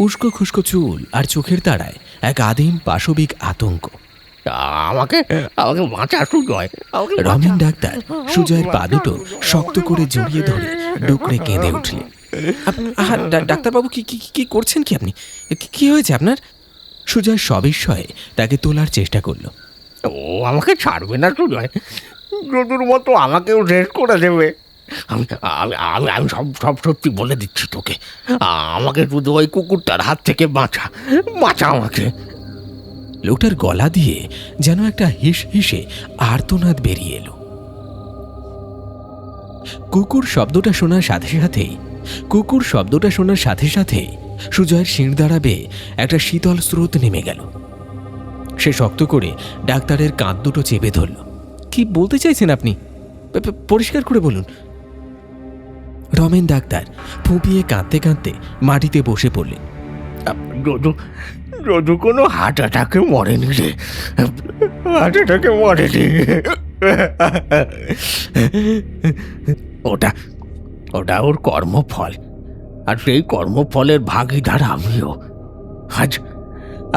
উস্কো খুস্কো চুল আর চোখের তাড়ায় এক আদিম পাশবিক আতঙ্ক। আমাকে আমাকে বাঁচা সুজয়, রমেন ডাক্তার সুজয়ের পা দুটো শক্ত করে জড়িয়ে ধরে ডুকরে কেঁদে উঠলেন। ডাক্তারবাবু কি কি কি করছেন কি আপনি? কি হয়েছে আপনার? সুজয় সবিস্ময়ে তাকে তোলার চেষ্টা করল। ও আমাকে ছাড়বে না সুজয়, যদুর মতো আমাকেও শেষ করে দেবে। আমি আমি আমি আমি সব সব সত্যি বলে দিচ্ছি তোকে। আমাকে শুধু ওই কুকুরটার হাত থেকে বাঁচা, বাঁচা আমাকে। লোকটার গলা দিয়ে যেন একটা হিস হিসে আর্তনাদ বেরিয়ে এলো। কুকুর শব্দটা শোনার সাথে সাথেই সুজয়ের শিরদাঁড়া বেয়ে একটা শীতল স্রোত নেমে গেল। সে শক্ত করে ডাক্তারের কাঁধ দুটো চেপে ধরল। কি বলতে চাইছেন আপনি? পরিষ্কার করে বলুন। রমেন ডাক্তার ফুঁপিয়ে কাঁদতে কাঁদতে মাটিতে বসে পড়লেন। যদু যদু কোনো হার্ট অ্যাটাকে মরেনি রে, হার্ট অ্যাটাকে মরেনি। ওটা ওটা ওর কর্মফল, আর সেই কর্মফলের ভাগীদার আমিও। আজ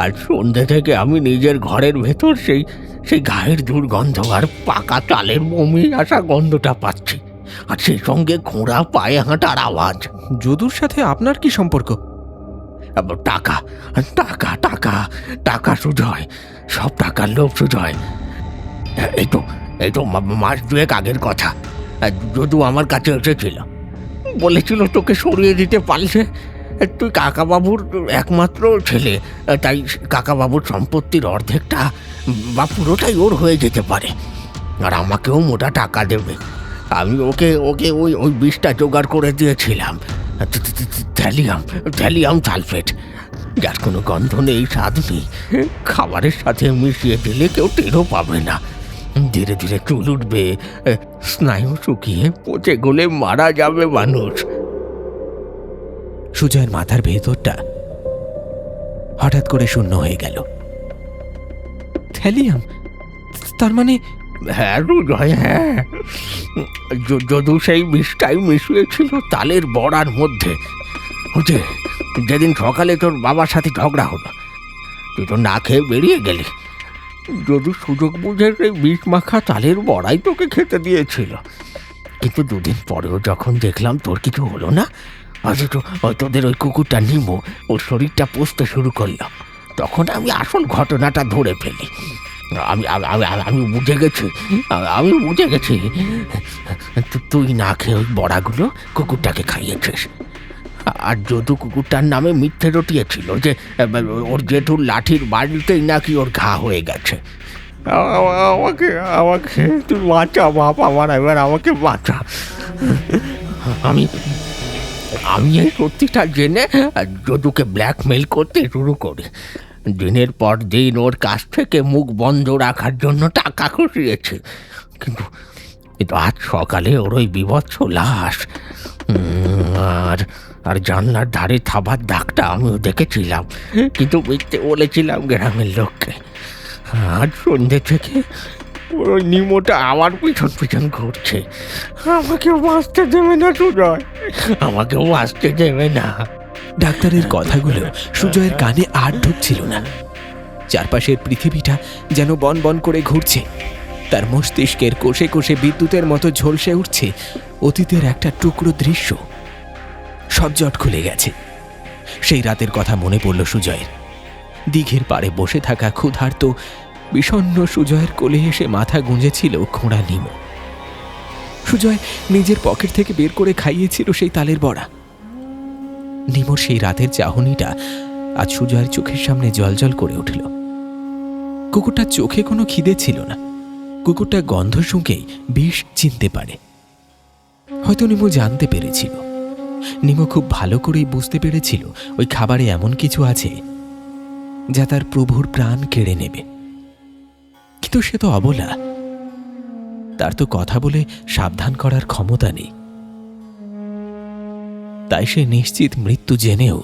আজ সন্ধ্যে থেকে আমি নিজের ঘরের ভেতর সেই সেই গায়ের দুর্গন্ধ আর পাকা চালের বমি আসা গন্ধটা পাচ্ছি, আর সেই সঙ্গে খোঁড়া পায়ে হাঁটার আওয়াজ। যদুর সাথে আপনার কি সম্পর্ক? টাকা টাকা টাকা টাকা সুজয়, সব টাকার লোভ সুজয়। এই তো মাস দুয়েক আগের কথা। যদু আমার কাছে এসেছিল, বলেছিল তোকে সরিয়ে দিতে পারলে তুই কাকাবাবুর একমাত্র ছেলে, তাই কাকাবাবুর সম্পত্তির অর্ধেকটা বা পুরোটাই ওর হয়ে যেতে পারে, আর আমাকেও মোটা টাকা দেবে। আমি ওকে ওকে ওই ওই বিষটা জোগাড় করে দিয়েছিলাম, থ্যালিয়াম সালফেট, যার কোনো গন্ধ নেই, স্বাদ নেই। খাবারের সাথে মিশিয়ে দিলে কেউ টেরও পাবে না। ধীরে ধীরে চুল উঠবে, স্নায়ু শুকিয়ে পচে গলে মারা যাবে মানুষ। সুজয়ের মাথার ভেতরটা হঠাৎ করে শূন্য হয়ে গেল। থ্যালিয়াম? তার মানে? হ্যাঁ সুজয়, হ্যাঁ। যদু সেই বিষটাই মিশিয়েছিল তালের বড়ার মধ্যে। যেদিন সকালে তোর বাবার সাথে ঝগড়া হলো, তুই তো না খেয়ে বেরিয়ে গেলি। যদু সুযোগ বুঝে সেই বিষ মাখা তালের বড়াই তোকে খেতে দিয়েছিল, কিন্তু দুদিন পরেও যখন দেখলাম তোর কিছু হলো না, আজ তো তোদের ওই কুকুরটা নিমো ওর শরীরটা পুষতে শুরু করলো, তখন আমি আসল ঘটনাটা ধরে ফেলি। আমি বুঝে গেছি তুই না খেয়ে ওই বড়াগুলো কুকুরটাকে খাইয়েছিস। আর যদু কুকুরটার নামে মিথ্যে রটিয়েছিল যে ওর জেঠুর লাঠির বাড়িতেই নাকি ওর ঘা হয়ে গেছে। আমাকে তুই বাঁচা বাপ আমার, এবার আমাকে বাঁচা। আমি এই সত্যিটা জেনে যদুকে ব্ল্যাকমেল করতে শুরু করি। দিনের পর দিন ওর কাছ থেকে মুখ বন্ধ রাখার জন্য টাকা খসিয়েছে, কিন্তু আজ সকালে ওর ওই বিভৎস লাশ আর জানলার ধারে থাবার দাগটা আমিও দেখেছিলাম, কিন্তু মিথ্যে বলেছিলাম গ্রামের লোককে। আজ সন্ধ্যে থেকে ওই নিমোটা আমার পিছন ঘুরছে। আমাকেও বাঁচতে দেবে না সুজয়, আমাকেও বাঁচতে দেবে না। ডাক্তারের কথাগুলো সুজয়ের কানে আর ঢুকছিল না। চারপাশের পৃথিবীটা যেন বন বন করে ঘুরছে। তার মস্তিষ্কের কোষে কোষে বিদ্যুতের মতো ঝলসে উঠছে অতীতের একটা টুকরো দৃশ্য। সব জট খুলে গেছে। সেই রাতের কথা মনে পড়ল সুজয়ের। দিঘির পাড়ে বসে থাকা ক্ষুধার্ত বিষণ্ণ সুজয়ের কোলে এসে মাথা গুঁজেছিল খোঁড়া নিমো। সুজয় নিজের পকেট থেকে বের করে খাইয়েছিল সেই তালের বড়া। নিমোর সেই রাতের চাহনিটা আজ সুজয়ের চোখের সামনে জলজল করে উঠল। কুকুরটার চোখে কোনো খিদে ছিল না। কুকুরটা গন্ধ শুঁকেই বিষ চিনতে পারে। হয়তো নিমো জানতে পেরেছিল, নিমো খুব ভালো করেই বুঝতে পেরেছিল ওই খাবারে এমন কিছু আছে যা তার প্রভুর প্রাণ কেড়ে নেবে। কিন্তু সে তো অবলা, তার তো কথা বলে সাবধান করার ক্ষমতা নেই। তাই সে নিশ্চিত মৃত্যু জেনেও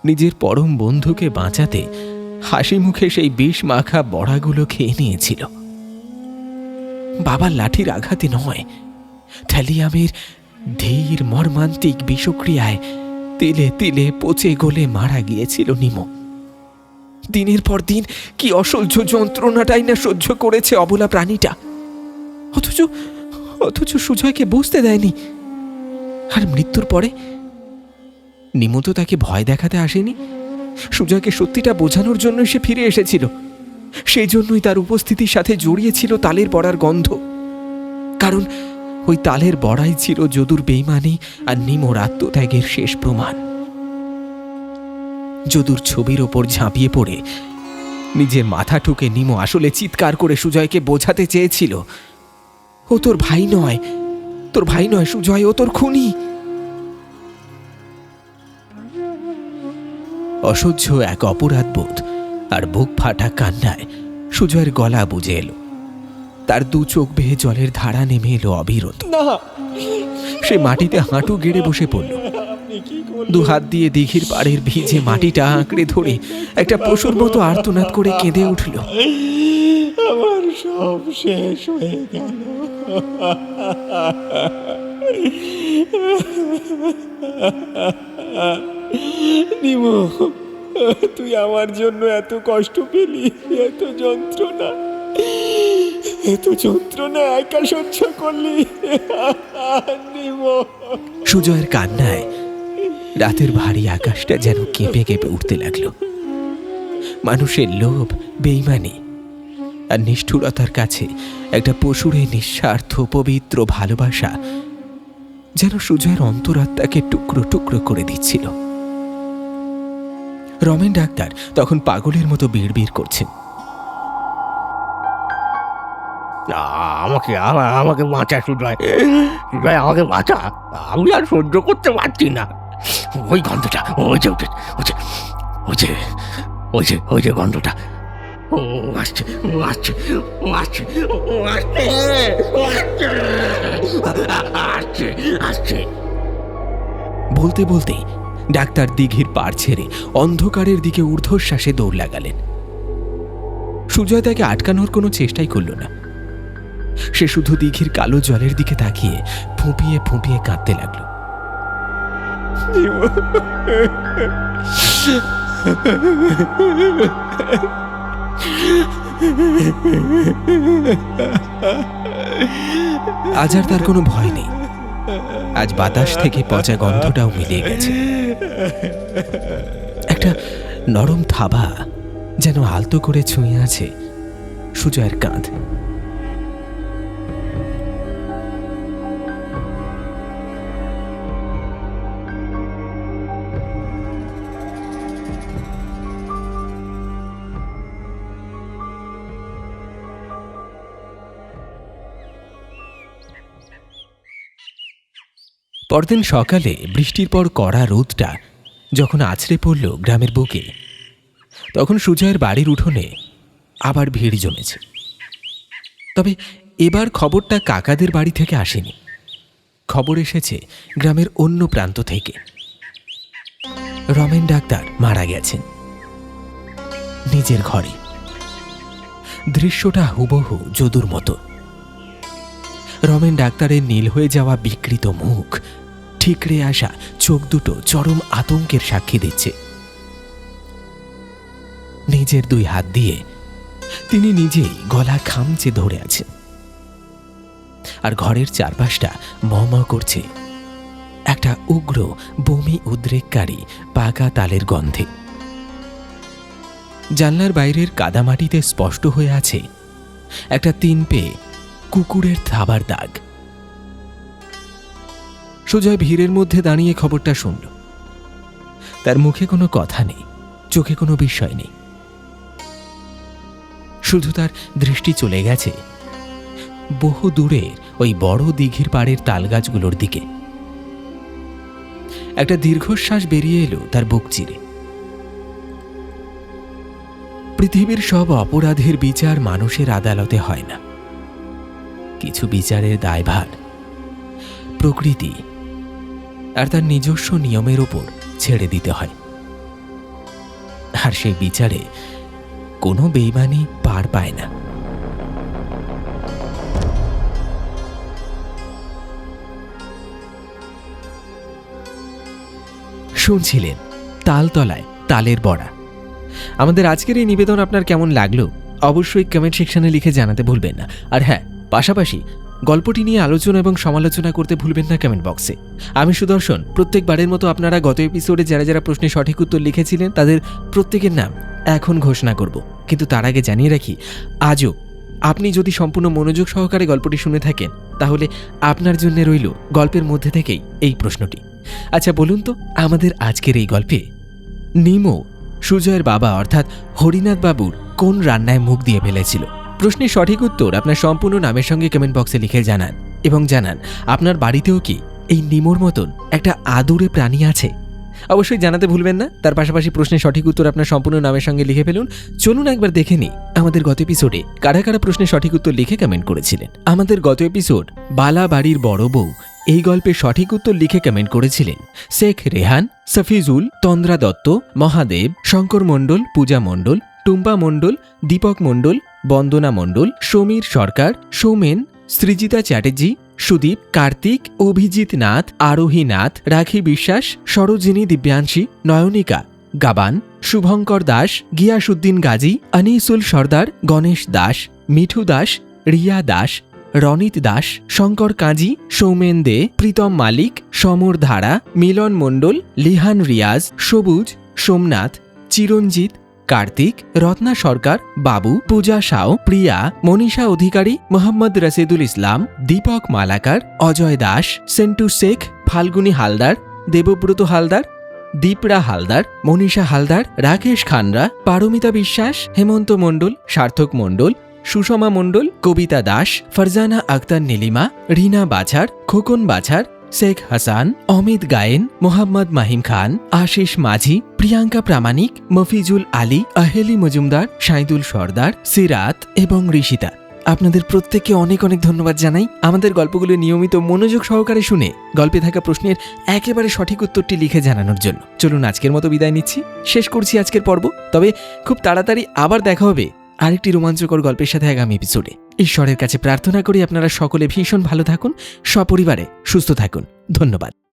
নিজের পরম বন্ধুকে বাঁচাতে হাসি মুখে সেই বিষ মাখা বড়াগুলো খেয়ে নিয়েছিল। বাবার লাঠির আঘাতে নয়, থ্যালিয়ামের ধীর মর্মান্তিক বিষক্রিয়ায় তিলে তিলে পচে গলে মারা গিয়েছিল নিমো। দিনের পর দিন কি অসহ্য যন্ত্রণাটাই না সহ্য করেছে অবলা প্রাণীটা। অথচ সুজয়কে বুঝতে দেয়নি। আর মৃত্যুর পরে নিমো তো তাকে ভয় দেখাতে আসেনি, সুজয়কে সত্যিটা বোঝানোর জন্য সে ফিরে এসেছিল। সেই জন্যই তার উপস্থিতির সাথে জড়িয়েছিল তালের বড়ার গন্ধ। কারণ ওই তালের বড়াই ছিল যদুর বেইমানি আর নিমোর আত্মত্যাগের শেষ প্রমাণ। যদুর ছবির ওপর ঝাঁপিয়ে পড়ে নিজের মাথা ঠুকে নিমো আসলে চিৎকার করে সুজয়কে বোঝাতে চেয়েছিল, ও তোর ভাই নয়, তোর ভাই নয় সুজয়, ও তোর খুনি। অসহ্য এক অপরাধবোধ আর বুক ফাটা কান্নায় সুজয়ের গলা বুঝে এলো। তার দু চোখ বেয়ে জলের ধারা নেমে এলো অবিরত। সে মাটিতে হাঁটু গেড়ে বসে পড়ল। দু হাত দিয়ে দিঘির পাড়ের ভিজে মাটিটা আঁকড়ে ধরে একটা পশুর মতো আর্তনাদ করে কেঁদে উঠল। আমার সব শেষ হয়ে গেল। নিমো, তুই আমার জন্য এত কষ্ট পেলি, এত যন্ত্রণা একা সহ্য করলি। নিমো, সুজয়ের কান্নায় রাতের ভারী আকাশটা যেন কেঁপে কেঁপে উঠতে লাগলো। মানুষের লোভ, বেইমানি আর নিষ্ঠুরতার কাছে একটা পশুরে নিঃস্বার্থ পবিত্র ভালোবাসা যেন সুজয়ের অন্তরাত্মাকে টুকরো টুকরো করে দিচ্ছিল। রমেন ডাক্তার তখন পাগলের মতো বিড়বিড় করছেন। আমাকে বাঁচা সুজয়, সুজয় আমাকে বাঁচা, আমি আর সহ্য করতে পারছি না। ওই গন্ধটা, ওই যে গন্ধটা আসছে। বলতে বলতে ডাক্তার দিঘির পাড় ছেড়ে অন্ধকারের দিকে ঊর্ধ্বশ্বাসে দৌড় লাগালেন। সুজয় তাকে আটকানোর কোনো চেষ্টাই করল না। সে শুধু দিঘির কালো জলের দিকে তাকিয়ে ফুঁপিয়ে ফুঁপিয়ে কাঁদতে লাগল। আজ আর তার কোনো ভয় নেই। আজ বাতাস থেকে পচা গন্ধটাও মিলিয়ে গেছে। একটা নরম থাবা যেন আলতো করে ছুঁয়ে আছে সুজয়ের কাঁধ। পরদিন সকালে বৃষ্টির পর কড়া রোদটা যখন আছড়ে পড়ল গ্রামের বুকে, তখন সুজয়ের বাড়ির উঠোনে আবার ভিড় জমেছে। তবে এবার খবরটা কাকাদের বাড়ি থেকে আসেনি। খবর এসেছে গ্রামের অন্য প্রান্ত থেকে। রমেন ডাক্তার মারা গেছেন নিজের ঘরে। দৃশ্যটা হুবহু যদুর মতো। রমেন ডাক্তারের নীল হয়ে যাওয়া বিকৃত মুখ, ঠিকরে আসা চোখ দুটো চরম আতঙ্কের সাক্ষী দিচ্ছে। নিজের 2 হাত দিয়ে তিনি নিজেই গলা খামচে ধরে আছেন, আর ঘরের চারপাশটা ম করছে একটা উগ্র বমি উদ্রেককারী পাকা তালের গন্ধে। জানলার বাইরের কাদামাটিতে স্পষ্ট হয়ে আছে একটা 3 পে কুকুরের থাবার দাগ। সুজয় ভিড়ের মধ্যে দাঁড়িয়ে খবরটা শুনল। তার মুখে কোনো কথা নেই, চোখে কোনো বিস্ময় নেই, শুধু তার দৃষ্টি চলে গেছে বহু দূরের ওই বড় দিঘির পাড়ের তালগাছগুলোর দিকে। একটা দীর্ঘশ্বাস বেরিয়ে এলো তার বুক চিরে। পৃথিবীর সব অপরাধের বিচার মানুষের আদালতে হয় না। কিছু বিচারের দায়ভার প্রকৃতি আর তার নিজস্ব নিয়মের উপর ছেড়ে দিতে হয়, আর সেই বিচারে কোনো বেইমানি পার পায় না। শুনছিলেন তালতলায় তালের বড়া। আমাদের আজকের এই নিবেদন আপনার কেমন লাগলো অবশ্যই কমেন্ট সেকশনে লিখে জানাতে ভুলবেন না। আর হ্যাঁ, পাশাপাশি গল্পটি নিয়ে আলোচনা এবং সমালোচনা করতে ভুলবেন না কমেন্ট বক্সে। আমি সুদর্শন প্রত্যেকবারের মতো আপনারা গত এপিসোডে যারা যারা প্রশ্নের সঠিক উত্তর লিখেছিলেন তাদের প্রত্যেকের নাম এখন ঘোষণা করব, কিন্তু তার আগে জানিয়ে রাখি, আজও আপনি যদি সম্পূর্ণ মনোযোগ সহকারে গল্পটি শুনে থাকেন তাহলে আপনার জন্য রইল গল্পের মধ্যে থেকেই এই প্রশ্নটি। আচ্ছা বলুন তো, আমাদের আজকের এই গল্পে নিমো সুজয়ের বাবা অর্থাৎ হরিনাথ বাবুর কোন রান্নায় মুখ দিয়ে ফেলেছিল? প্রশ্নের সঠিক উত্তর আপনার সম্পূর্ণ নামের সঙ্গে কমেন্ট বক্সে লিখে জানান, এবং জানান আপনার বাড়িতেও কি এই নিমোর মতন একটা আদুরে প্রাণী আছে? অবশ্যই জানাতে ভুলবেন না। তার পাশাপাশি প্রশ্নের সঠিক উত্তর আপনার সম্পূর্ণ নামের সঙ্গে লিখে ফেলুন। চলুন একবার দেখে নিই আমাদের গত এপিসোডে কারা কারা প্রশ্নের সঠিক উত্তর লিখে কমেন্ট করেছিলেন। আমাদের গত এপিসোড বালা বাড়ির বড় বউ এই গল্পের সঠিক উত্তর লিখে কমেন্ট করেছিলেন শেখ রেহান, সফিজুল, তন্দ্রা দত্ত, মহাদেব, শঙ্কর মণ্ডল, পূজা মণ্ডল, টুম্পা মণ্ডল, দীপক মণ্ডল, বন্দনা মণ্ডল, সমীর সরকার, সৌমেন, সৃজিতা চ্যাটার্জি, সুদীপ, কার্তিক, অভিজিৎ নাথ, আরোহী নাথ, রাখি বিশ্বাস, সরোজিনী দিব্যাংশী, নয়নিকা গাবান, শুভঙ্কর দাস, গিয়াসুদ্দিন গাজী, আনিসুল সর্দার, গণেশ দাস, মিঠু দাস, রিয়া দাস, রনিত দাস, শঙ্কর কাজী, সৌমেন দে, প্রীতম মালিক, সমর ধারা, মিলন মণ্ডল, লিহান রিয়াজ, সবুজ, সোমনাথ, চিরঞ্জিত, কার্তিক, রত্না সরকার, বাবু, পূজা সাও, প্রিয়া, মনীষা অধিকারী, মোহাম্মদ রশিদুল ইসলাম, দীপক মালাকার, অজয় দাস, সেন্টু শেখ, ফাল্গুনী হালদার, দেবব্রত হালদার, দীপরা হালদার, মনীষা হালদার, রাকেশ খানরা, পারমিতা বিশ্বাস, হেমন্ত মণ্ডল, সার্থক মণ্ডল, সুষমা মণ্ডল, কবিতা দাস, ফারজানা আক্তার নীলিমা, রিনা বাছার, খোকন বাছার, শেখ হাসান, অমিত গায়েন, মোহাম্মদ মাহিম খান, আশিস মাঝি, প্রিয়াঙ্কা প্রামাণিক, মফিজুল আলী, আহেলি মজুমদার, সাইদুল সর্দার, সিরাত এবং ঋষিতা। আপনাদের প্রত্যেককে অনেক অনেক ধন্যবাদ জানাই আমাদের গল্পগুলো নিয়মিত মনোযোগ সহকারে শুনে গল্পে থাকা প্রশ্নের একেবারে সঠিক উত্তরটি লিখে জানানোর জন্য। চলুন আজকের মতো বিদায় নিচ্ছি, শেষ করছি আজকের পর্ব। তবে খুব তাড়াতাড়ি আবার দেখা হবে আরেকটি রোমাঞ্চকর গল্পের সাথে আগামী এপিসোডে। ঈশ্বরের কাছে প্রার্থনা করি আপনারা সকলে ভীষণ ভালো থাকুন, সপরিবারে সুস্থ থাকুন। ধন্যবাদ।